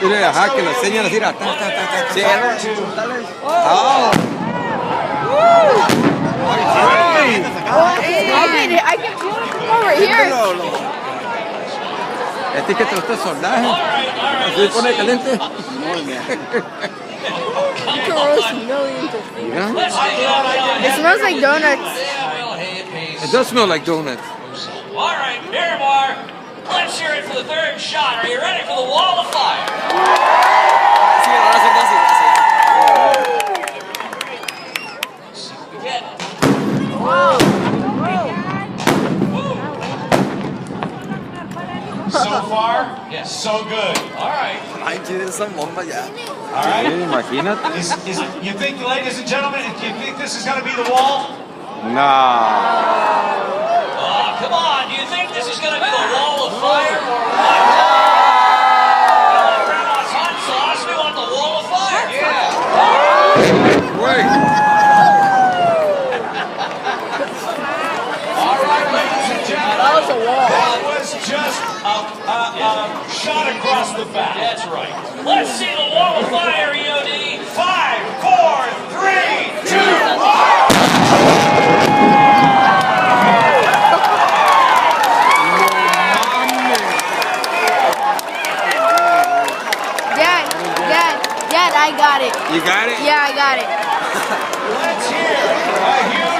Dile, ajá, que lo enseñan así, ta, ta, ta, ta. Sí, dale. Oh. I can feel it from over here. Este que te lo está soldando. ¿Se pone caliente? You can roast millions of things. It smells like donuts. It does smell like donuts. All right, Miramar, let's hear it for the third shot. Are you ready for the wall of fire? Sí, ahora se fácil. So far, yes, so good. All right. Ay, quieren esa bomba ya. All right. Imagínate. You think, ladies and gentlemen, do you think this is going to be the wall? No. Oh, come on. Do you think this is going to be the wall of fire? Grandma's hot sauce. We want the wall of fire. Yeah. Wait. All right, ladies and gentlemen. That was a wall. That was just a shot across the back. That's right. Let's see the wall of fire, EOD. 5, 4, 3, 2, 1. Dad, I got it. You got it? Yeah, I got it. Let's hear a huge